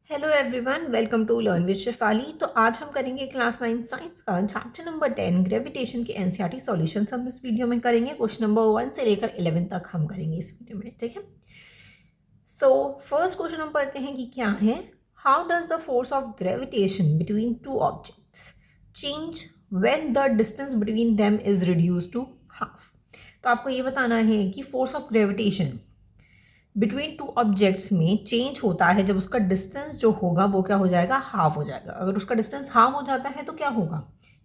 Hello everyone, welcome to learn with Shefali. तो आज हम करेंगे क्लास 9 साइंस का चैप्टर नंबर 10 ग्रेविटेशन के एनसीईआरटी सॉल्यूशंस हम इस वीडियो में करेंगे। क्वेश्चन नंबर 1 से लेकर 11 तक हम करेंगे इस वीडियो में, ठीक है। सो फर्स्ट क्वेश्चन हम पढ़ते हैं कि क्या है, how does the force of gravitation between two objects change when the distance between them is reduce to half. तो आपको ये बताना है कि force of gravitation between two objects में चेंज होता है जब उसका डिस्टेंस जो होगा वो क्या हो जाएगा, हाफ हो जाएगा। अगर उसका डिस्टेंस हाफ हो जाता है तो क्या होगा,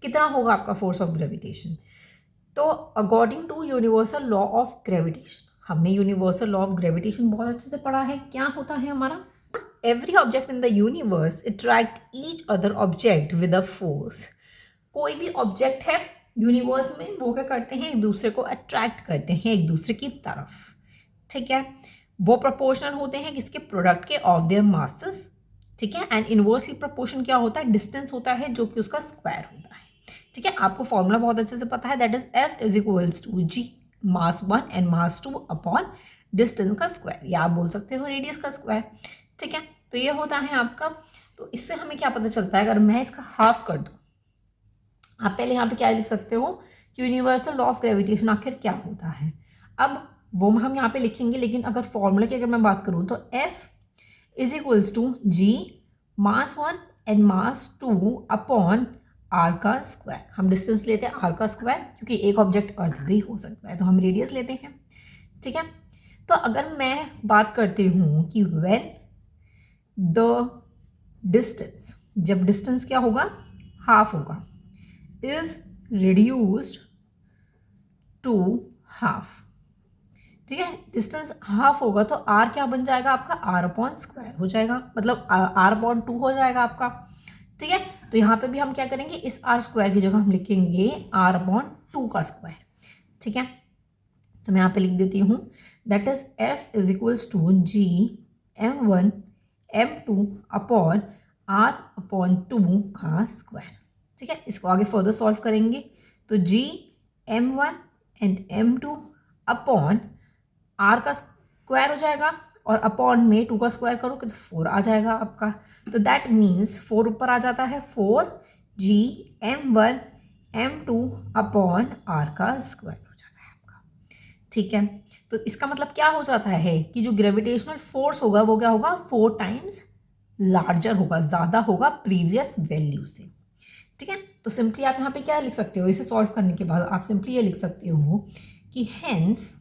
कितना होगा आपका फोर्स ऑफ ग्रेविटेशन। तो according to universal law of gravitation, हमने यूनिवर्सल लॉ ऑफ ग्रेविटेशन बहुत अच्छे से पढ़ा है। क्या होता है हमारा, every object in the universe attract each other object with a force. कोई भी ऑब्जेक्ट है यूनिवर्स में वो क्या करते हैं, एक दूसरे को अट्रैक्ट करते हैं एक दूसरे की तरफ, ठीक है। वो प्रोपोर्शनल होते हैं किसके, प्रोडक्ट के, ऑफ देयर मासेस, ठीक है। एंड इनवर्सली प्रोपोर्शन क्या होता है, डिस्टेंस होता है जो कि उसका स्क्वायर होता है, ठीक है। आपको फॉर्मूला बहुत अच्छे से पता है, that is F is equals to G mass 1 and mass 2 upon distance का स्क्वायर, या आप बोल सकते हो रेडियस का स्क्वायर, ठीक है। तो ये होता है आपका। तो इससे हमें क्या पता चलता है, अगर मैं इसका हाफ कर दूँ, आप पहले यहाँ पे क्या लिख सकते हो कि यूनिवर्सल लॉ ऑफ ग्रेविटेशन आखिर क्या होता है। अब वो हम यहाँ पे लिखेंगे, लेकिन अगर फॉर्मूला की अगर मैं बात करूँ तो F is equals to G mass 1 and mass 2 upon R का स्क्वायर। हम डिस्टेंस लेते हैं आर का स्क्वायर, क्योंकि एक ऑब्जेक्ट अर्थ भी हो सकता है तो हम रेडियस लेते हैं, ठीक है। तो अगर मैं बात करती हूँ कि व्हेन द डिस्टेंस, जब डिस्टेंस क्या होगा, हाफ होगा, इज रिड्यूस्ड टू हाफ, ठीक है। डिस्टेंस हाफ होगा तो आर क्या बन जाएगा आपका, आर अपॉन स्क्वायर हो जाएगा, मतलब आर अपॉन 2 हो जाएगा आपका, ठीक है। तो यहाँ पे भी हम क्या करेंगे, इस आर स्क्वायर की जगह हम लिखेंगे आर अपॉन 2 का स्क्वायर, ठीक है। तो मैं यहाँ पे लिख देती हूँ, that is F is equals to G m1 m2 upon R upon 2 का स्क्वायर, ठीक है। इसको आगे फर्दर सॉल्व करेंगे तो G m1 and m2 upon R का स्क्वायर हो जाएगा, और अपॉन में 2 का स्क्वायर करो तो 4 आ जाएगा आपका। तो दैट मीन्स 4 ऊपर आ जाता है, 4 जी m1 m2 अपॉन आर का स्क्वायर हो जाता है आपका, ठीक है। तो इसका मतलब क्या हो जाता है कि जो ग्रेविटेशनल फोर्स होगा वो क्या होगा, 4 टाइम्स लार्जर होगा, ज़्यादा होगा प्रीवियस वैल्यू से, ठीक है। तो सिंपली आप यहाँ पे क्या लिख सकते हो, इसे सॉल्व करने के बाद आप सिंपली ये लिख सकते हो कि hence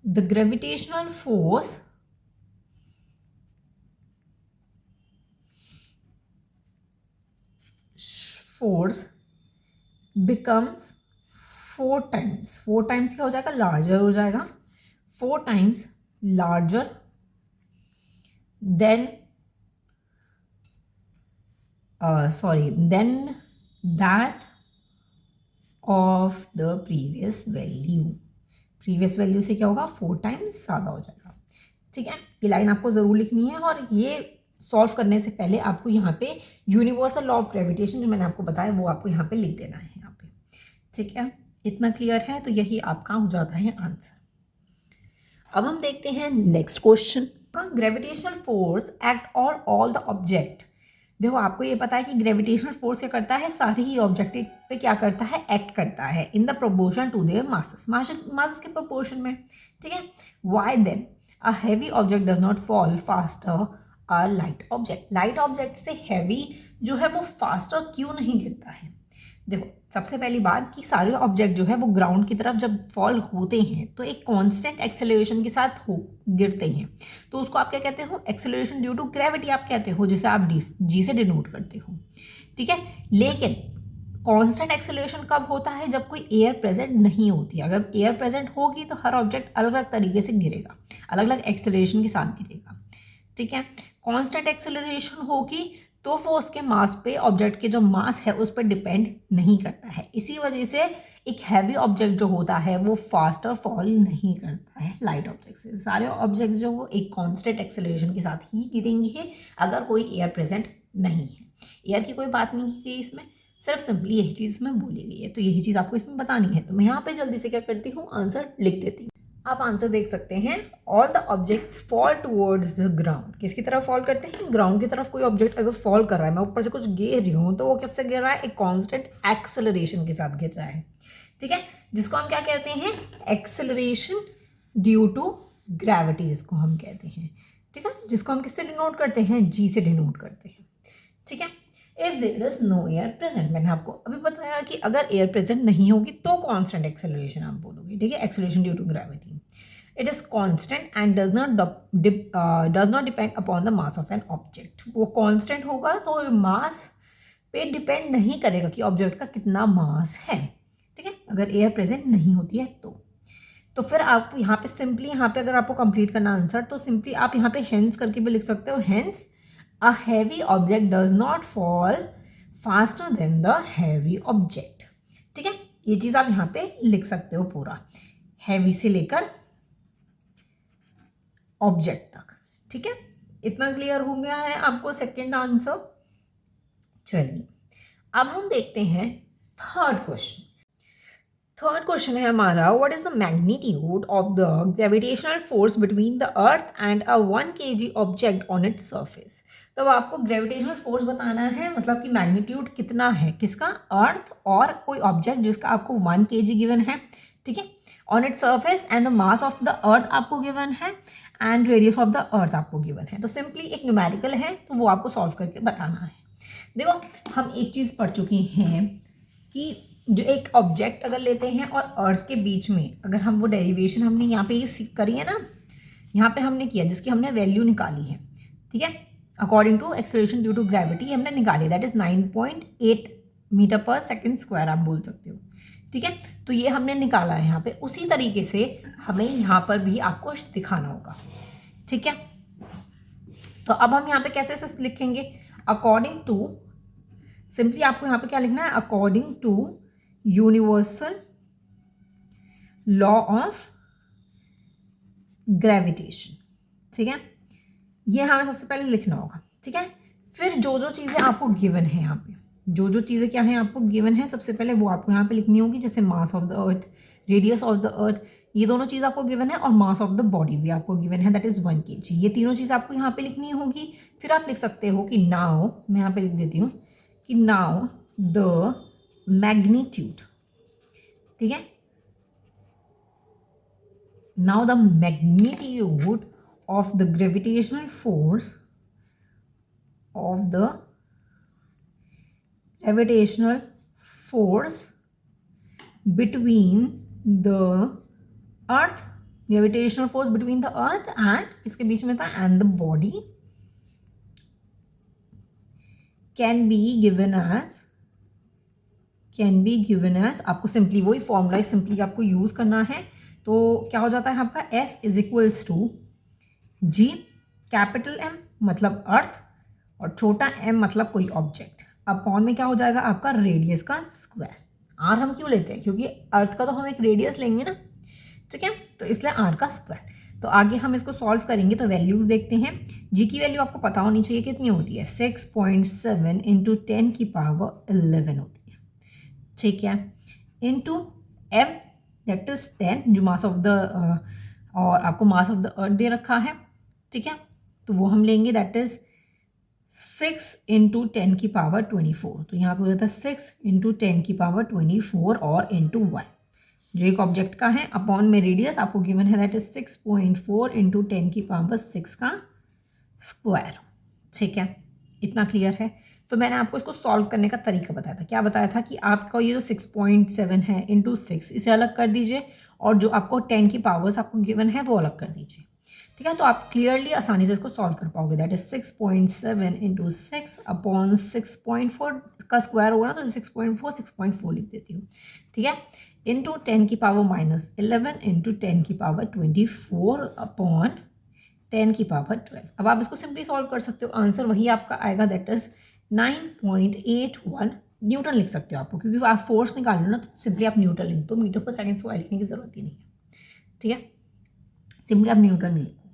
the gravitational force becomes 4 times क्या हो जाएगा, लार्जर हो जाएगा, 4 times larger than than that of the previous value. Previous value से क्या होगा, 4 टाइम्स ज़्यादा हो जाएगा, ठीक है। ये लाइन आपको ज़रूर लिखनी है, और ये सॉल्व करने से पहले आपको यहाँ पे यूनिवर्सल लॉ ऑफ ग्रेविटेशन जो मैंने आपको बताया वो आपको यहाँ पे लिख देना है यहाँ पे, ठीक है। इतना क्लियर है, तो यही आपका हो जाता है आंसर। अब हम देखते हैं नेक्स्ट क्वेश्चन का, gravitational force act on all the object. देखो आपको ये पता है कि ग्रेविटेशनल फोर्स क्या करता है, सारे ही ऑब्जेक्ट पे क्या करता है, एक्ट करता है in the proportion to their masses, masses के प्रोपोर्शन में, ठीक है। Why then a heavy object does not fall faster a light object. Light object से हैवी जो है वो फास्टर क्यों नहीं गिरता है। देखो सबसे पहली बात कि सारे ऑब्जेक्ट जो है वो ग्राउंड की तरफ जब फॉल होते हैं तो एक कांस्टेंट एक्सेलरेशन के साथ गिरते हैं, तो उसको आप क्या कहते हो, एक्सेलरेशन ड्यू टू ग्रेविटी आप कहते हो, जिसे आप जी से डिनोट करते हो, ठीक है। लेकिन कांस्टेंट एक्सेलरेशन कब होता है, जब कोई एयर प्रेजेंट नहीं होती। अगर एयर प्रेजेंट होगी तो हर ऑब्जेक्ट अलग अलग तरीके से गिरेगा, अलग अलग एक्सेलरेशन के साथ गिरेगा, ठीक है। कांस्टेंट एक्सेलरेशन होगी तो वो उसके मास पे, ऑब्जेक्ट के जो मास है उस पर डिपेंड नहीं करता है। इसी वजह से एक हैवी ऑब्जेक्ट जो होता है वो फास्टर फॉल नहीं करता है लाइट ऑब्जेक्ट से। सारे ऑब्जेक्ट जो वो एक कांस्टेंट एक्सेलरेशन के साथ ही गिरेंगे अगर कोई एयर प्रेजेंट नहीं है। एयर की कोई बात नहीं की गई इसमें, सिर्फ सिंपली यही चीज़ इसमें बोली गई है, तो यही चीज़ आपको इसमें बतानी है। तो मैं यहाँ पे जल्दी से क्या करती हूँ, आंसर लिख देती हूँ। आप आंसर देख सकते हैं, all the objects fall towards the ground. किसकी तरफ फॉल करते हैं? ग्राउंड की तरफ। कोई ऑब्जेक्ट अगर फॉल कर रहा है, मैं ऊपर से कुछ गिर रही हूँ, तो वो किससे गिर रहा है? एक कांस्टेंट एक्सेलरेशन के साथ गिर रहा है, ठीक है, जिसको हम क्या कहते हैं? एक्सेलरेशन ड्यू टू ग्रेविटी, जिसको हम कहते हैं, ठीक है, जिसको हम किससे डिनोट करते हैं? जी से डिनोट करते हैं, ठीक है। If there is no air present, मैंने आपको अभी बताया कि अगर एयर प्रेजेंट नहीं होगी तो कांस्टेंट एक्सेलरेशन आप बोलोगे, ठीक है, acceleration due to gravity. It is constant and does not depend upon the mass of an object. वो कांस्टेंट होगा तो मास पे डिपेंड नहीं करेगा कि ऑब्जेक्ट का कितना मास है, ठीक है, अगर एयर प्रेजेंट नहीं होती है तो फिर आप यहाँ पे सिंपली, यहाँ पे अगर आपको कंप्लीट करना आंसर, तो सिंपली आप यहाँ पे हेंस करके भी लिख सकते हो, hence a heavy object does not fall faster than the heavy object, ठीक है, ये चीज आप यहाँ पे लिख सकते हो पूरा, हैवी से लेकर ऑब्जेक्ट तक, ठीक है। इतना क्लियर हो गया है आपको सेकंड आंसर। चलिए अब हम देखते हैं थर्ड क्वेश्चन। थर्ड क्वेश्चन है हमारा, what is the magnitude of the gravitational force between the earth and a 1 kg object on its surface. तो आपको ग्रेविटेशनल फोर्स बताना है, मतलब कि मैग्नीट्यूड कितना है किसका? अर्थ और कोई ऑब्जेक्ट जिसका आपको 1 kg गिवन है, ठीक है, on its surface, and the mass of the अर्थ आपको गिवन है, एंड रेडियस ऑफ द अर्थ आपको गिवन है। तो सिंपली एक न्यूमेरिकल है, तो वो आपको सॉल्व करके बताना है। देखो हम एक चीज़ पढ़ चुके हैं कि जो एक ऑब्जेक्ट अगर लेते हैं और अर्थ के बीच में अगर हम वो डेरिवेशन हमने यहाँ पे ये सीख करी है ना, यहाँ पे हमने किया, जिसकी हमने वैल्यू निकाली है, ठीक है, according to acceleration due to gravity हमने निकाली, that is 9.8 meter per second square आप बोल सकते हो, ठीक है। तो ये हमने निकाला है यहाँ पे, उसी तरीके से हमें यहाँ पर भी आपको दिखाना होगा, ठीक है। तो अब हम यहाँ पे कैसे से लिखेंगे? अकॉर्डिंग टू, सिंपली आपको यहाँ पे क्या लिखना है? According to universal law of gravitation, ठीक है, ये हमें सबसे पहले लिखना होगा, ठीक है। फिर जो जो चीज़ें आपको गिवन है यहाँ पे, जो जो चीज़ें क्या है आपको गिवन है, सबसे पहले वो आपको यहाँ पे लिखनी होगी, जैसे मास of the earth, radius of the अर्थ, ये दोनों चीज़ आपको गिवन है, और मास ऑफ द बॉडी भी आपको गिवन है, दैट इज़ 1 kg। ये तीनों चीज़ आपको यहाँ पे लिखनी होगी। फिर आप लिख सकते हो कि नाउ, मैं यहाँ पे लिख देती हूँ कि नाउ द मैग्नीट्यूड, ठीक है, now the magnitude of the gravitational force between the earth, gravitational force between the earth and किसके बीच में था? and the body can be given as आपको सिंपली वही फॉर्मूला सिंपली आपको यूज करना है। तो क्या हो जाता है आपका? F is equals to G, capital M मतलब अर्थ और छोटा m मतलब कोई ऑब्जेक्ट, अपॉन में क्या हो जाएगा आपका? रेडियस का स्क्वायर। r हम क्यों लेते हैं? क्योंकि अर्थ का तो हम एक रेडियस लेंगे ना, ठीक है, तो इसलिए r का स्क्वायर। तो आगे हम इसको सॉल्व करेंगे, तो वैल्यूज देखते हैं। g की वैल्यू आपको पता होनी चाहिए कितनी होती है? 6.7 इंटू 10 की पावर 11 होती है, ठीक है, इंटू m दैट इज 10, जो मास ऑफ द और आपको मास ऑफ द अर्थ दे रखा है, ठीक है, तो वो हम लेंगे, दैट इज 6 इंटू 10 की पावर 24। तो यहाँ पे हो जाता है 6 इंटू 10 की पावर 24 और इंटू 1, जो एक ऑब्जेक्ट का है, अपॉन में रेडियस आपको गिवन है, दैट इज 6.4 इंटू 10 की पावर 6 का स्क्वायर, ठीक है। इतना क्लियर है। तो मैंने आपको इसको सॉल्व करने का तरीका बताया था। क्या बताया था? कि आपका ये जो 6.7 है इंटू 6, इसे अलग कर दीजिए, और जो आपको 10 की पावर्स आपको गिवन है वो अलग कर दीजिए, ठीक है। तो आप क्लियरली आसानी से इसको सॉल्व कर पाओगे। दैट इज 6.7 इंटू 6 अपॉन 6.4 का स्क्वायर होगा ना, तो 6.4 लिख देती हूँ, ठीक है, इंटू 10 की पावर -11 इंटू 10 की पावर 24 अपॉन 10 की पावर 12। अब आप इसको सिंपली सॉल्व कर सकते हो, आंसर वही आपका आएगा, दैट इज 9.81 न्यूटन लिख सकते हो आपको, क्योंकि आप फोर्स निकाल लो ना, तो सिंपली आप न्यूटन लिख दो, मीटर पर सेकंड स्क्वायर लिखने की जरूरत ही नहीं है, ठीक है, सिंपली आप न्यूटन में लिखो।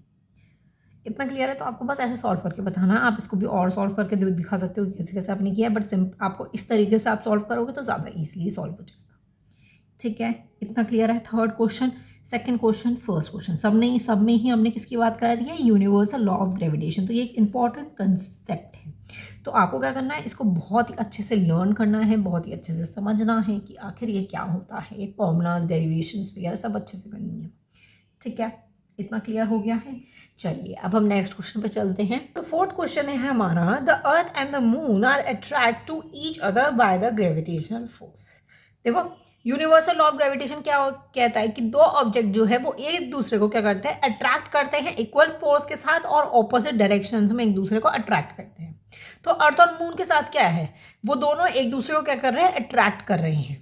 इतना क्लियर है? तो आपको बस ऐसे सॉल्व करके बताना है। आप इसको भी और सॉल्व करके दिखा सकते हो कैसे कैसे आपने किया है, बट आपको इस तरीके से आप सॉल्व करोगे तो ज़्यादा ईजिली सॉल्व हो जाएगा, ठीक है। इतना क्लियर है third question. Second question, first question, सब में ही हमने किसकी बात कर रही है, यूनिवर्सल लॉ ऑफ ग्रेविटेशन। तो ये एक इंपॉर्टेंट कंसेप्ट है, तो आपको क्या करना है, इसको बहुत ही अच्छे से लर्न करना है, बहुत ही अच्छे से समझना है कि आखिर ये क्या होता है, फॉर्मूलाज, डेरिवेशंस वगैरह सब अच्छे से करनी है। ठीक है, इतना क्लियर हो गया है। चलिए अब हम नेक्स्ट क्वेश्चन पर चलते हैं। तो फोर्थ क्वेश्चन है हमारा, the earth and the moon are attract to each other by the gravitational force. देखो यूनिवर्सल लॉ ऑफ ग्रेविटेशन क्या कहता है कि दो ऑब्जेक्ट जो है वो एक दूसरे को क्या करते हैं, अट्रैक्ट करते हैं इक्वल फोर्स के साथ और ऑपोजिट डायरेक्शंस में एक दूसरे को अट्रैक्ट करते हैं। तो अर्थ और मून के साथ क्या है, वो दोनों एक दूसरे को क्या कर रहे हैं, अट्रैक्ट कर रहे हैं।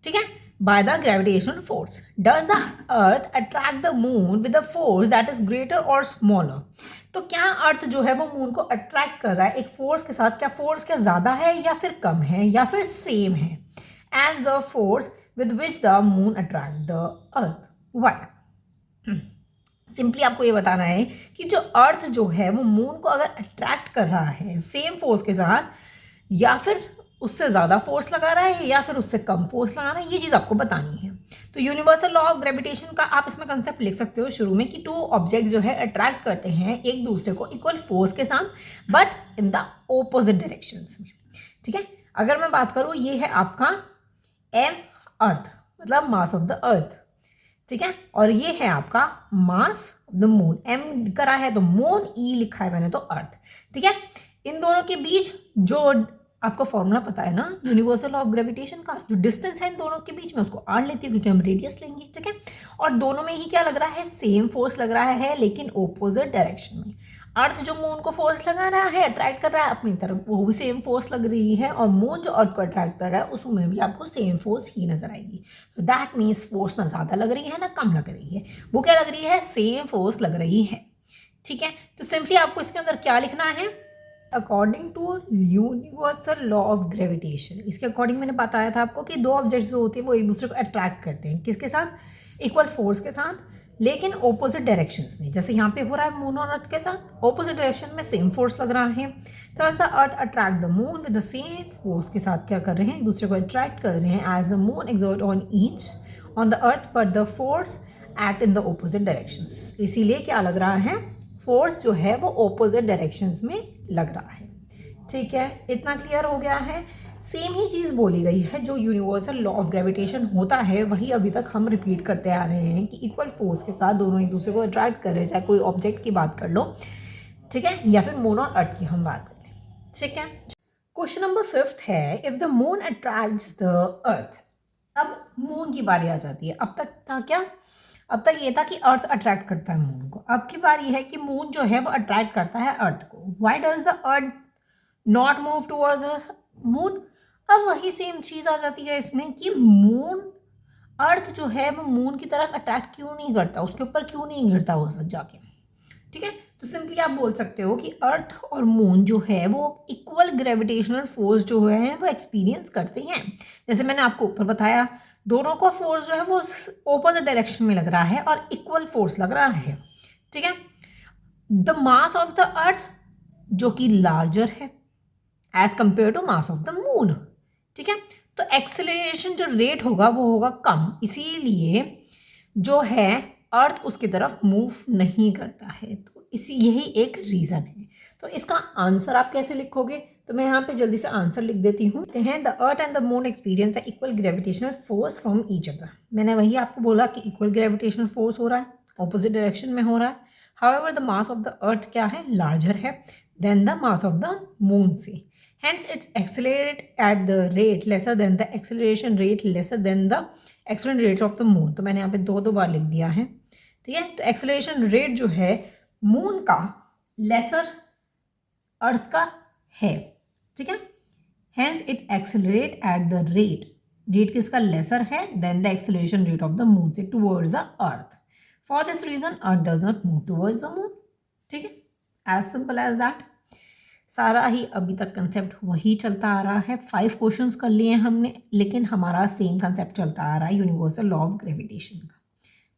ठीक है, by the gravitational force. Does the earth attract the moon with a force that is greater or smaller? तो क्या अर्थ जो है वो मून को अट्रैक्ट कर रहा है एक फोर्स के साथ, क्या फोर्स क्या ज़्यादा है या फिर कम है या फिर सेम है as the force with which the moon attract the earth? Why? Simply आपको ये बताना है कि जो अर्थ जो है वो मून को अगर अट्रैक्ट कर रहा है सेम फोर्स के साथ, या फिर उससे ज़्यादा फोर्स लगा रहा है या फिर उससे कम फोर्स लगा रहा है, ये चीज़ आपको बतानी है। तो यूनिवर्सल लॉ ऑफ ग्रेविटेशन का आप इसमें कंसेप्ट लिख सकते हो शुरू में कि टू ऑब्जेक्ट जो है अट्रैक्ट करते हैं एक दूसरे को इक्वल फोर्स के साथ but in the opposite directions में। ठीक है, अगर मैं बात करूँ, ये है आपका एम अर्थ, मतलब मास ऑफ द अर्थ। ठीक है, और ये है आपका mass of the moon, M करा है तो मून, ई लिखा है मैंने तो अर्थ। ठीक है, इन दोनों के बीच जो आपको फॉर्मूला पता है ना यूनिवर्सल ऑफ ग्रेविटेशन का, जो डिस्टेंस है इन दोनों के बीच में उसको आर लेती हूँ क्योंकि हम रेडियस लेंगे। ठीक है, और दोनों में ही क्या लग रहा है, सेम फोर्स लग रहा है लेकिन ओपोजिट डायरेक्शन में। अर्थ जो मून को फोर्स लगा रहा है, अट्रैक्ट कर रहा है अपनी तरफ, वो भी सेम फोर्स लग रही है, और मून जो अर्थ को अट्रैक्ट कर रहा है उसमें भी आपको सेम फोर्स ही नजर आएगी। तो दैट मीन्स फोर्स ना ज़्यादा लग रही है ना कम लग रही है, वो क्या लग रही है, सेम फोर्स लग रही है। ठीक है, तो सिंपली आपको इसके अंदर क्या लिखना है, according to universal law of gravitation. इसके अकॉर्डिंग मैंने बताया था आपको कि दो ऑब्जेक्ट्स जो होते हैं वो एक दूसरे को अट्रैक्ट करते हैं, किसके साथ, इक्वल फोर्स के साथ, लेकिन ऑपोजिट डायरेक्शंस में। जैसे यहाँ पे हो रहा है मून और अर्थ के साथ, ऑपोजिट डायरेक्शन में सेम फोर्स लग रहा है। तो the earth attract the moon with the same force के साथ क्या कर रहे हैं, एक दूसरे को अट्रैक्ट कर रहे हैं as the moon exert on each on the earth but the force act in the opposite directions. इसीलिए क्या लग रहा है, फोर्स जो है वो ऑपोजिट डायरेक्शंस में लग रहा है। ठीक है, इतना क्लियर हो गया है। सेम ही चीज़ बोली गई है, जो यूनिवर्सल लॉ ऑफ ग्रेविटेशन होता है वही अभी तक हम रिपीट करते आ रहे हैं कि इक्वल फोर्स के साथ दोनों एक दूसरे को अट्रैक्ट कर रहे हैं, चाहे कोई ऑब्जेक्ट की बात कर लो, ठीक है, या फिर मून और अर्थ की हम बात कर लें। ठीक है, क्वेश्चन नंबर 5 है, if the moon attracts the earth. अब मून की बारी आ जाती है। अब तक था क्या, अब तक ये था कि अर्थ अट्रैक्ट करता है मून को, अब की बारी है कि मून जो है वो अट्रैक्ट करता है अर्थ को। Why does the earth not move towards the moon? अब वही सेम चीज़ आ जाती है इसमें कि मून, अर्थ जो है वो मून की तरफ अट्रैक्ट क्यों नहीं करता, उसके ऊपर क्यों नहीं गिरता वो सब जाके। ठीक है, तो सिंपली आप बोल सकते हो कि अर्थ और मून जो है वो इक्वल ग्रेविटेशनल फोर्स जो है वो एक्सपीरियंस करते हैं। जैसे मैंने आपको ऊपर बताया, दोनों का फोर्स जो है वो ऑपोजिट डायरेक्शन में लग रहा है और इक्वल फोर्स लग रहा है। ठीक है, the mass of the earth जो कि लार्जर है as compare to mass of the moon. ठीक है, तो एक्सेलरेशन जो रेट होगा वो होगा कम, इसीलिए जो है अर्थ उसकी तरफ मूव नहीं करता है। तो यही एक रीज़न है। तो इसका आंसर आप कैसे लिखोगे, तो मैं यहाँ पे जल्दी से आंसर लिख देती हूँ। The earth and the moon experience equal gravitational force from each other. मैंने वही आपको बोला कि इक्वल ग्रेविटेशनल फोर्स हो रहा है, ऑपोजिट डायरेक्शन में हो रहा है। However the mass of the earth क्या है, लार्जर है than the mass of the moon से, hence it's accelerate at the rate lesser than the acceleration rate lesser than the acceleration rate of the moon। तो मैंने यहाँ पे दो बार लिख दिया है। ठीक है, तो एक्सेलरेशन रेट जो है मून का लेसर अर्थ का है। ठीक है, hence it accelerate at the rate किसका, लेसर है than the acceleration rate of the moon से towards the earth. For this reason earth does not move towards the moon. ठीक है, एज सिंपल एज दैट। सारा ही अभी तक concept वही चलता आ रहा है। 5 क्वेश्चंस कर लिए हमने, लेकिन हमारा सेम कंसेप्ट चलता आ रहा है यूनिवर्सल लॉ ऑफ ग्रेविटेशन का।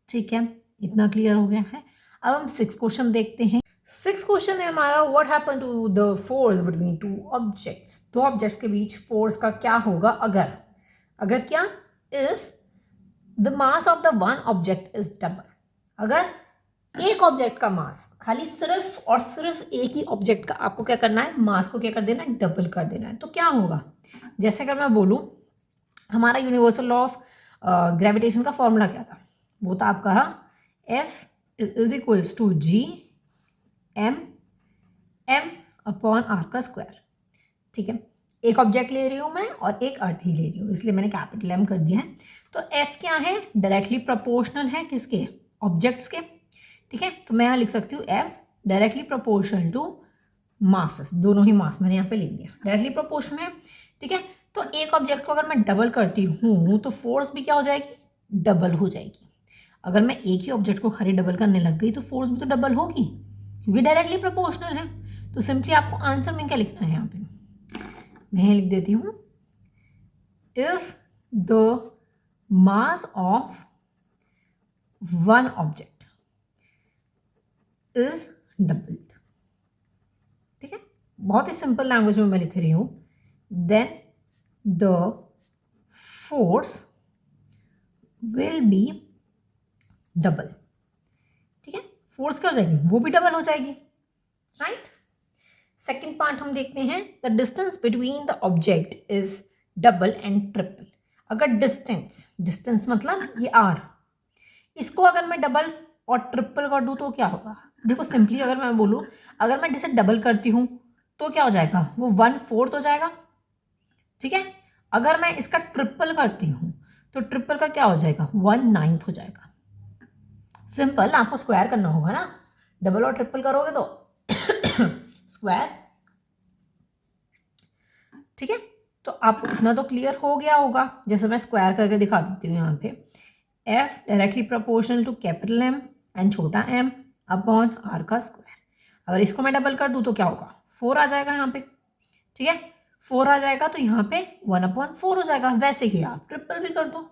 ठीक है, इतना क्लियर हो गया है। अब हम 6 क्वेश्चन देखते हैं। 6 क्वेश्चन है हमारा, what happen to the force between two objects. दो ऑब्जेक्ट्स के बीच फोर्स का क्या होगा अगर क्या, if the mass of the one object is double. अगर एक ऑब्जेक्ट का मास, खाली सिर्फ और सिर्फ एक ही ऑब्जेक्ट का आपको क्या करना है, मास को क्या कर देना है, डबल कर देना है, तो क्या होगा? जैसे अगर मैं बोलूं हमारा यूनिवर्सल लॉ ऑफ ग्रेविटेशन का फॉर्मूला क्या था? वो था आपका F is equals to G m upon r का स्क्वायर। ठीक है, एक ऑब्जेक्ट ले रही हूं मैं और एक अर्थ ही ले रही हूँ, इसलिए मैंने कैपिटल M कर दिया है। तो F क्या है? डायरेक्टली प्रोपोर्शनल है किसके? ऑब्जेक्ट्स के। ठीक है, तो मैं यहाँ लिख सकती हूँ F directly proportional to masses, दोनों ही मास मैंने यहाँ पे लिख दिया, डायरेक्टली प्रोपोर्शनल है। ठीक है, तो एक ऑब्जेक्ट को अगर मैं डबल करती हूँ तो फोर्स भी क्या हो जाएगी? डबल हो जाएगी। अगर मैं एक ही ऑब्जेक्ट को खाली डबल करने लग गई तो फोर्स भी तो डबल होगी, क्योंकि डायरेक्टली प्रोपोर्शनल है। तो सिंपली आपको आंसर में क्या लिखना है? यहाँ पे मैं लिख देती हूँ, if the mass of one object is doubled. ठीक है, बहुत ही सिंपल लैंग्वेज में मैं लिख रही हूं, then the force will be double. ठीक है, फोर्स क्या हो जाएगी? वो भी डबल हो जाएगी, राइट। सेकेंड पार्ट हम देखते हैं, the distance between the object is double and triple. अगर डिस्टेंस मतलब ये r, इसको अगर मैं डबल और ट्रिपल कर दूं तो क्या होगा? देखो सिंपली अगर मैं बोलूं, अगर मैं इसे डबल करती हूं तो क्या हो जाएगा? वो 1/4 हो जाएगा। ठीक है, अगर मैं इसका ट्रिपल करती हूं तो ट्रिपल का क्या हो जाएगा? 1/9 हो जाएगा। सिंपल, आपको स्क्वायर करना होगा ना, डबल और ट्रिपल करोगे तो स्क्वायर। ठीक है, तो आपको इतना तो क्लियर हो गया होगा। जैसे मैं स्क्वायर करके दिखा देती हूँ यहाँ पे, F directly proportional to capital M and छोटा m अपॉन r का स्क्वायर। अगर इसको मैं डबल कर दूँ तो क्या होगा? 4 आ जाएगा यहाँ पे। ठीक है, 4 आ जाएगा तो यहाँ पे 1/4 हो जाएगा। वैसे ही आप ट्रिपल भी कर दो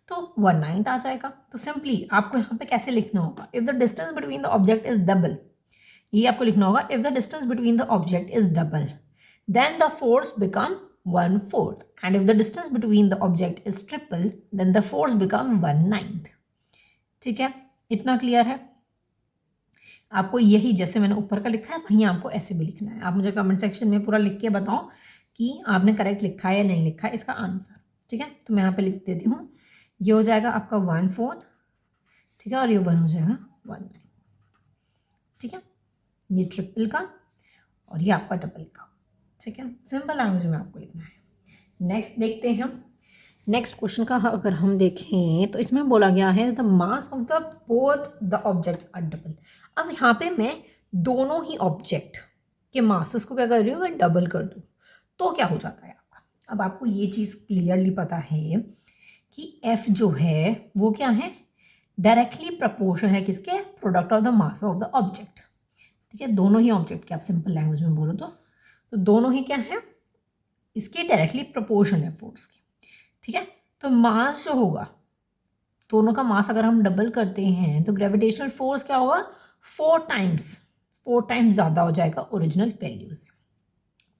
तो 1/9 आ जाएगा। तो सिंपली आपको यहाँ पे कैसे लिखना होगा? If the distance between the object is double, ये आपको लिखना होगा, if the distance between the object is double then the force become 1/4 and if the distance between the object is triple then the force become 1/9। ठीक है, इतना clear है? आपको यही जैसे मैंने ऊपर का लिखा है वहीं आपको ऐसे भी लिखना है। आप मुझे कमेंट सेक्शन में पूरा लिख के बताओ कि आपने करेक्ट लिखा है या नहीं लिखा है इसका आंसर। ठीक है, तो मैं यहाँ पे लिख देती हूँ, ये हो जाएगा आपका 1/4। ठीक है, और ये 1 हो जाएगा 1/9। ठीक है, ये ट्रिपल का और ये आपका डबल का। ठीक है, सिंपल लैंग्वेज में आपको लिखना है। नेक्स्ट देखते हैं हम। नेक्स्ट क्वेश्चन का अगर हम देखें तो इसमें बोला गया है the mass of the both the objects are double. अब यहाँ पे मैं दोनों ही ऑब्जेक्ट के मासेस को क्या कर रही हूँ? मैं डबल कर दूँ तो क्या हो जाता है आपका? अब आपको ये चीज़ क्लियरली पता है कि F जो है वो क्या है? डायरेक्टली प्रपोर्शन है किसके? Product of the mass of the object. ठीक है, दोनों ही ऑब्जेक्ट के, आप सिंपल लैंग्वेज में बोलो तो दोनों ही क्या है? इसके डायरेक्टली प्रोपोर्शन है फोर्स के। ठीक है, तो मास जो होगा, दोनों का मास अगर हम डबल करते हैं तो ग्रेविटेशनल फोर्स क्या होगा? 4 टाइम्स ज़्यादा हो जाएगा ओरिजिनल वैल्यू से।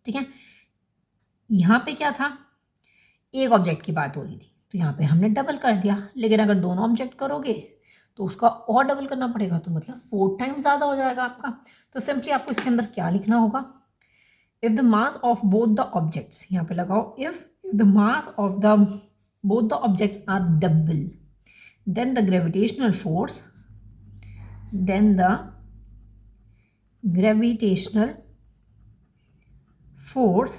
ठीक है, यहाँ पे क्या था? एक ऑब्जेक्ट की बात हो रही थी तो यहाँ पे हमने डबल कर दिया, लेकिन अगर दोनों ऑब्जेक्ट करोगे तो उसका और डबल करना पड़ेगा, तो मतलब 4 टाइम्स ज़्यादा हो जाएगा आपका। तो सिंपली आपको इसके अंदर क्या लिखना होगा? If the mass of both the objects, यहाँ पे लगाओ, if the mass of the both the objects are double then the gravitational force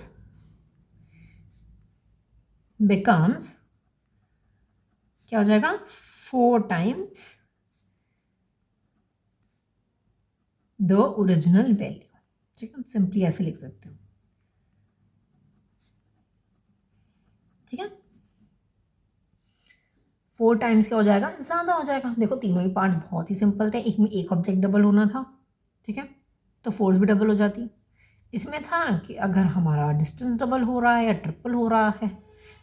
becomes क्या हो जाएगा? 4 times द ओरिजिनल वैल्यू। ठीक है, सिंपली ऐसे लिख सकते हो। ठीक है, 4 टाइम्स क्या हो जाएगा? ज़्यादा हो जाएगा। देखो तीनों ही पार्ट बहुत ही सिंपल थे। एक में एक ऑब्जेक्ट डबल होना था, ठीक है, तो फोर्स भी डबल हो जाती। इसमें था कि अगर हमारा डिस्टेंस डबल हो रहा है या ट्रिपल हो रहा है,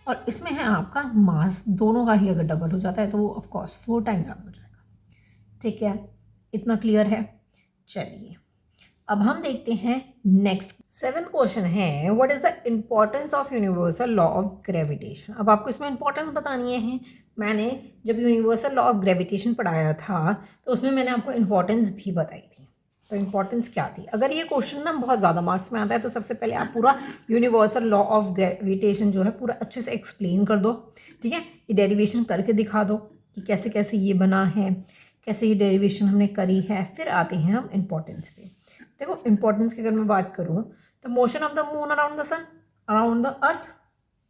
और इसमें है आपका मास, दोनों का ही अगर डबल हो जाता है तो वो ऑफकोर्स 4 टाइम्स ज़्यादा हो जाएगा। ठीक है, इतना क्लियर है? चलिए अब हम देखते हैं नेक्स्ट सेवेंथ क्वेश्चन है what is the importance of universal law of gravitation. अब आपको इसमें इंपॉर्टेंस बतानी है। मैंने जब यूनिवर्सल लॉ ऑफ ग्रेविटेशन पढ़ाया था तो उसमें मैंने आपको इंपॉर्टेंस भी बताई थी। तो इंपॉर्टेंस क्या थी? अगर ये क्वेश्चन ना बहुत ज़्यादा मार्क्स में आता है तो सबसे पहले आप पूरा यूनिवर्सल लॉ ऑफ ग्रेविटेशन जो है पूरा अच्छे से एक्सप्लेन कर दो, ठीक है। ये डेरिवेशन करके दिखा दो कि कैसे कैसे ये बना है, कैसे ये डेरिवेशन हमने करी है। फिर आते हैं हम इंपॉर्टेंस पे। देखो इंपॉर्टेंस की अगर मैं बात करूँ तो motion of the moon around the sun, around the earth,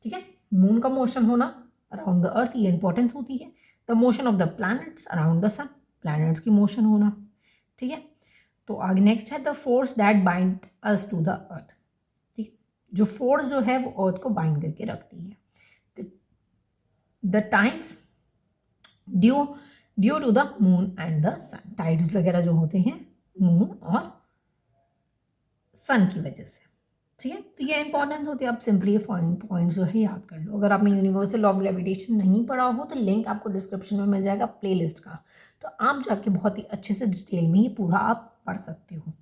ठीक है। मून का मोशन होना अराउंड द अर्थ, ये इंपॉर्टेंस होती है। The motion of the planets around the sun, planets की मोशन होना, ठीक है। तो आगे नेक्स्ट है the force that bind us to the earth, ठीक है। जो फोर्स जो है वो अर्थ को बाइंड करके रखती है। The times due to the moon and the sun, tides वगैरह जो होते हैं मून और सन की वजह से, ठीक है। तो ये इंपॉर्टेंस होती है। आप सिंपली ये पॉइंट जो है याद कर लो। अगर आपने यूनिवर्सल लॉ ऑफ ग्रेविटेशन नहीं पढ़ा हो तो लिंक आपको डिस्क्रिप्शन में मिल जाएगा प्लेलिस्ट का, तो आप जाके बहुत ही अच्छे से डिटेल में ये पूरा आप पढ़ सकते हो,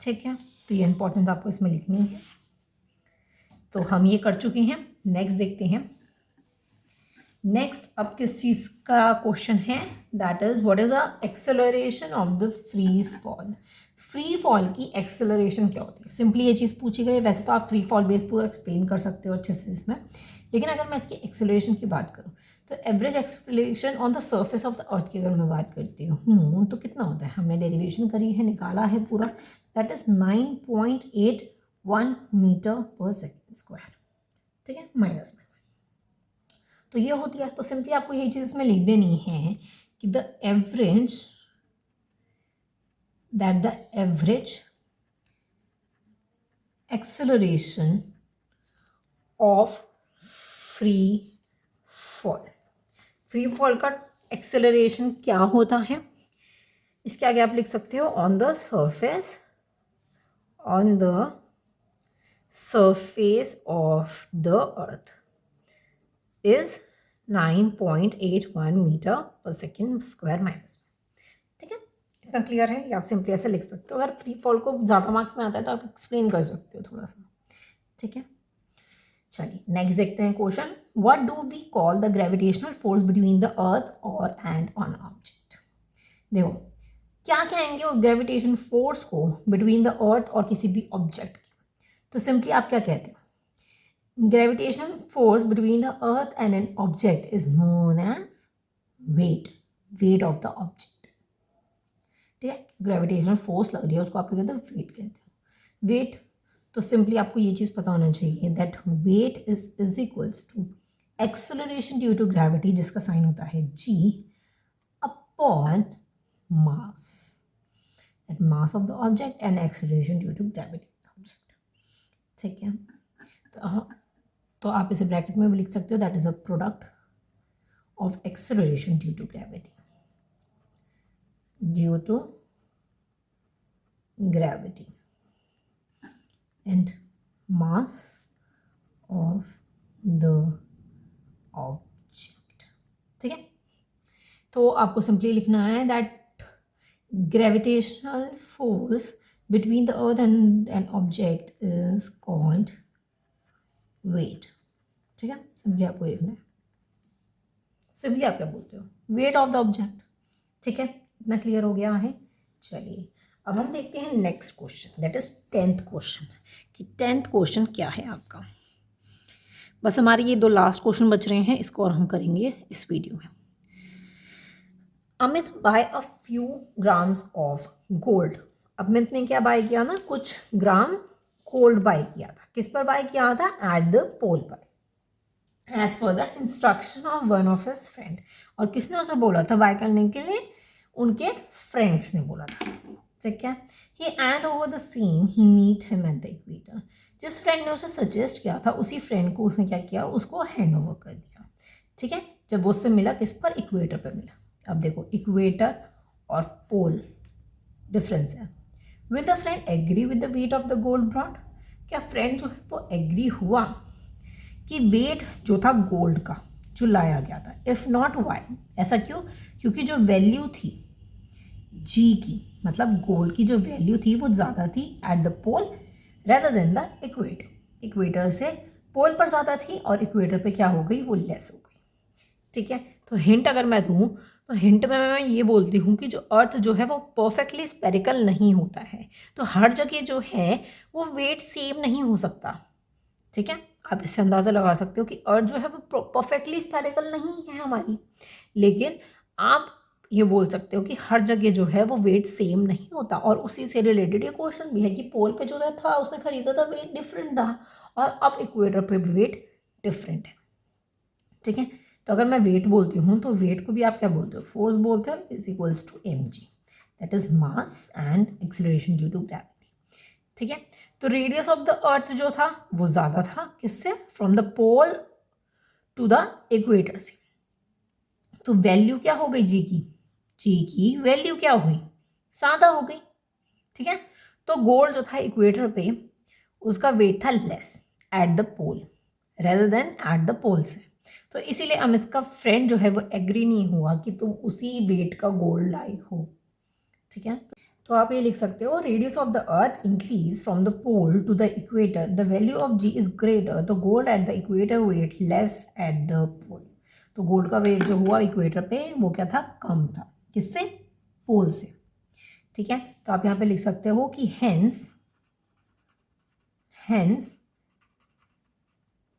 ठीक है। तो ये इंपॉर्टेंस आपको इसमें लिखनी है। तो हम ये कर चुके हैं। नेक्स्ट देखते हैं। नेक्स्ट अब किस चीज़ का क्वेश्चन है, that is what is the acceleration of the free fall. Free fall की एक्सेलरेशन क्या होती है? सिंपली ये चीज़ पूछी गई। वैसे तो आप फ्री फॉल बेस पूरा एक्सप्लेन कर सकते हो अच्छे से इसमें, लेकिन अगर मैं इसकी एक्सेलरेशन की बात करूँ तो average acceleration on the surface of the अर्थ की अगर मैं बात करती हूँ तो कितना होता है? हमने डेरिवेशन करी है, निकाला है पूरा, that is 9.81 meter per second square, ठीक है, माइनस में। तो ये होती है। तो सिंपली आपको ये चीज़ इसमें लिख देनी है कि the average that the average acceleration of free fall, free fall का एक्सेलरेशन क्या होता है? इसके आगे आप लिख सकते हो on the surface of the earth is 9.81 meter per second square minus, ठीक है। इतना क्लियर है? या आप सिंपली ऐसे लिख सकते हो। अगर फ्री फॉल को ज़्यादा मार्क्स में आता है तो आप एक्सप्लेन कर सकते हो थोड़ा सा, ठीक है। चलिए नेक्स्ट देखते हैं question. What do we call the gravitational force between the earth और एंड ऑन ऑब्जेक्ट। देखो क्या कहेंगे उस ग्रेविटेशन फोर्स को बिटवीन द अर्थ और किसी भी ऑब्जेक्ट की। तो सिंपली आप क्या कहते हो? Gravitation force between the earth and an object is known as weight of the object, ठीक है। ग्रेविटेशनल फोर्स लग रही है उसको आप कहते हो वेट कहते हो। वेट तो सिंपली आपको ये चीज़ पता होना चाहिए that weight is equals to acceleration due to gravity, जिसका साइन होता है g upon mass, that mass of the object and acceleration due to gravity of the object, ठीक है। तो आप इसे ब्रैकेट में भी लिख सकते हो, that is a product of acceleration due to gravity and mass of the object, ठीक है। तो आपको सिंपली लिखना है that gravitational force between the earth and an object is called weight, ठीक है। सिंपली आपको लिखना है, सिंपली आप क्या बोलते हो? वेट ऑफ द ऑब्जेक्ट, ठीक है। इतना क्लियर हो गया है। चलिए अब हम देखते हैं next question, that is 10th question कि 10th क्वेश्चन क्या है आपका। बस हमारे ये 2 लास्ट क्वेश्चन बच रहे हैं, इसको और हम करेंगे इस वीडियो में। Amit buy a few grams of gold. Amit ने क्या बाय किया ना, कुछ ग्राम गोल्ड बाय किया था। किस पर बाय किया था? एट द पोल पर, as per the instruction of one of his friend. और किसने उसे बोला था बाय करने के लिए? उनके फ्रेंड्स ने बोला था, ठीक है। He and over the same he meet him at the equator. जिस फ्रेंड ने उसे सजेस्ट किया था उसी फ्रेंड को उसने क्या किया, उसको हैंड ओवर कर दिया, ठीक है। जब वो उससे मिला किस पर? इक्वेटर पर मिला। अब देखो इक्वेटर और पोल डिफरेंस है। Will the friend agree with the weight of the gold brought. क्या फ्रेंड जो है वो एग्री हुआ कि वेट जो था गोल्ड का जो लाया गया था? इफ़ नॉट वाई, ऐसा क्यों? क्योंकि जो वैल्यू थी जी की, मतलब गोल्ड की जो वैल्यू थी वो ज़्यादा थी at the pole rather than the equator. Equator से पोल पर ज़्यादा थी और इक्वेटर पे क्या हो गई, वो लेस हो गई। ठीक है, तो हिंट अगर मैं दूँ तो हिंट में मैं ये बोलती हूँ कि जो अर्थ जो है वो परफेक्टली स्पेरिकल नहीं होता है। तो हर जगह जो है वो वेट सेम नहीं हो सकता। ठीक है, आप इससे अंदाज़ा लगा सकते हो कि अर्थ जो है वो परफेक्टली स्पेरिकल नहीं है हमारी, लेकिन आप ये बोल सकते हो कि हर जगह जो है वो वेट सेम नहीं होता। और उसी से रिलेटेड ये क्वेश्चन भी है कि पोल पे जो था उसने खरीदा था, वेट डिफरेंट था, और अब इक्वेटर पे भी वेट डिफरेंट है। ठीक है, तो अगर मैं वेट बोलती हूँ तो वेट को भी आप क्या बोलते हो, फोर्स बोलते हो, is equals to mg, that is mass and acceleration due to gravity. ठीक है, तो रेडियस ऑफ द अर्थ जो था वो ज़्यादा था, किससे, from the pole to the equator से। तो वैल्यू क्या हो गई जी की वैल्यू क्या हो गई, ज़्यादा हो गई। ठीक है, तो गोल्ड जो था इक्वेटर पे उसका वेट था less at the pole rather than at the pole से। तो इसीलिए अमित का फ्रेंड जो है वो एग्री नहीं हुआ कि तुम उसी वेट का गोल्ड लाई हो। ठीक है, तो आप ये लिख सकते हो, radius of the earth increase from the pole to the equator, the value of g is greater, the gold at the equator weight less at the pole. तो गोल्ड का वेट जो हुआ इक्वेटर पे वो क्या था, कम था, किससे, पोल से। ठीक है, तो आप यहाँ पे लिख सकते हो कि hence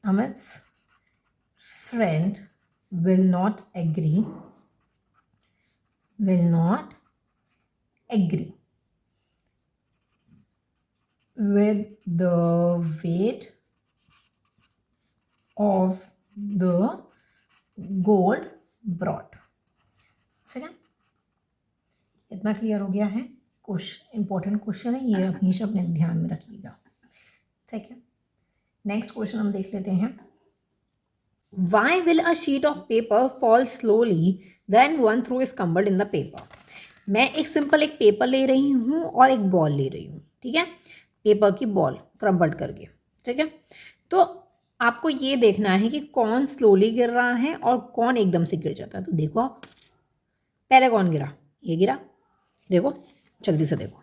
अमित्स friend will not agree with the weight of the gold brought। ठीक है, इतना क्लियर हो गया है। क्वेश्चन इंपॉर्टेंट क्वेश्चन है, ये हमेशा अपने ध्यान में रखिएगा। ठीक है, नेक्स्ट क्वेश्चन हम देख लेते हैं। Why will a sheet of paper fall slowly when one throw is crumbled in the paper? मैं एक सिंपल एक पेपर ले रही हूँ और एक बॉल ले रही हूँ। ठीक है, पेपर की बॉल क्रम्बल्ड करके। ठीक है, तो आपको ये देखना है कि कौन स्लोली गिर रहा है और कौन एकदम से गिर जाता है। तो देखो आप, पहले कौन गिरा, ये गिरा, देखो जल्दी से देखो,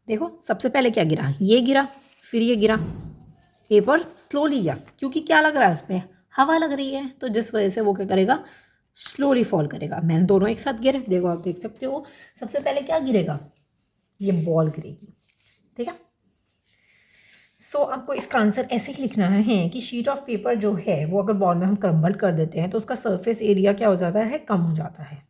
देखो सबसे पहले क्या गिरा, ये गिरा, फिर ये गिरा। पेपर स्लोली गया क्योंकि क्या लग रहा है, उस पर हवा लग रही है, तो जिस वजह से वो क्या करेगा, स्लोली फॉल करेगा। मैंने दोनों एक साथ गिरे, देखो आप देख सकते हो, सबसे पहले क्या गिरेगा, ये बॉल गिरेगी। ठीक है, सो आपको इसका आंसर ऐसे ही लिखना है कि शीट ऑफ पेपर जो है वो अगर बॉल में हम क्रम्बल कर देते हैं तो उसका सरफेस एरिया क्या हो जाता है, कम हो जाता है।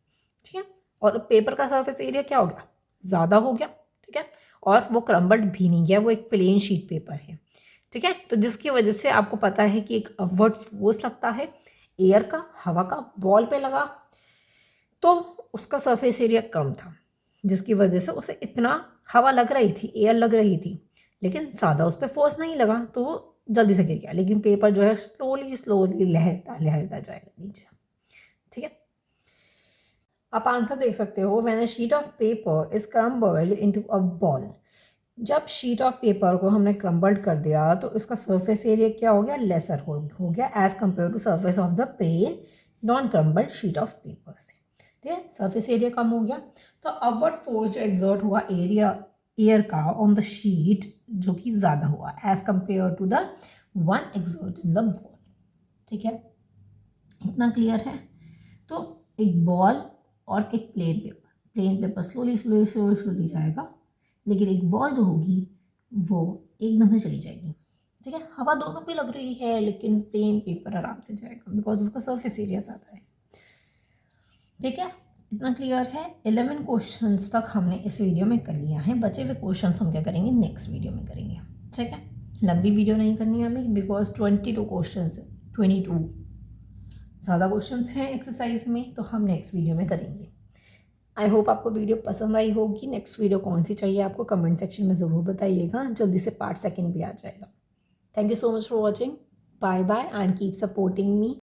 ठीक है, और पेपर का सरफेस एरिया क्या हो गया, ज़्यादा हो गया। ठीक है, और वो क्रम्बल्ड भी नहीं गया, वो एक प्लेन शीट पेपर है। ठीक है, तो जिसकी वजह से आपको पता है कि एक अपवर्ड फोर्स लगता है एयर का, हवा का, बॉल पे लगा, तो उसका सरफेस एरिया कम था, जिसकी वजह से उसे इतना हवा लग रही थी, एयर लग रही थी, लेकिन ज़्यादा उस पर फोर्स नहीं लगा, तो वो जल्दी से गिर गया। लेकिन पेपर जो है स्लोली लहरता जाएगा नीचे। ठीक है, आप आंसर देख सकते हो, when a sheet of paper is crumbled into a ball. जब शीट ऑफ पेपर को हमने क्रम्बल्ड कर दिया तो इसका सरफेस एरिया क्या हो गया, लेसर हो गया as compare to surface of the plane non crumbled sheet of paper से। ठीक है, सरफेस एरिया कम हो गया, तो अपवर्ड फोर्स जो एग्जर्ट हुआ एयर का ऑन द शीट जो कि ज़्यादा हुआ as compare to the one exert in the ball. ठीक है, इतना क्लियर है। तो एक बॉल और एक प्लेन पेपर स्लोली जाएगा, लेकिन एक बॉल जो होगी वो एकदम से चली जाएगी। ठीक है, हवा दोनों पे लग रही है लेकिन प्लेन पेपर आराम से जाएगा बिकॉज उसका सरफेस एरिया ज़्यादा है। ठीक है, इतना क्लियर है। 11 क्वेश्चंस तक हमने इस वीडियो में कर लिया है, बचे हुए क्वेश्चंस हम क्या करेंगे, नेक्स्ट वीडियो में करेंगे। ठीक है, लंबी वीडियो नहीं करनी है हमें बिकॉज 22 क्वेश्चंस 22 ज़्यादा क्वेश्चंस हैं एक्सरसाइज में, तो हम नेक्स्ट वीडियो में करेंगे। आई होप आपको वीडियो पसंद आई होगी। नेक्स्ट वीडियो कौन सी चाहिए आपको कमेंट सेक्शन में ज़रूर बताइएगा, जल्दी से पार्ट 2 भी आ जाएगा। Thank you so much for watching, bye bye and keep supporting me.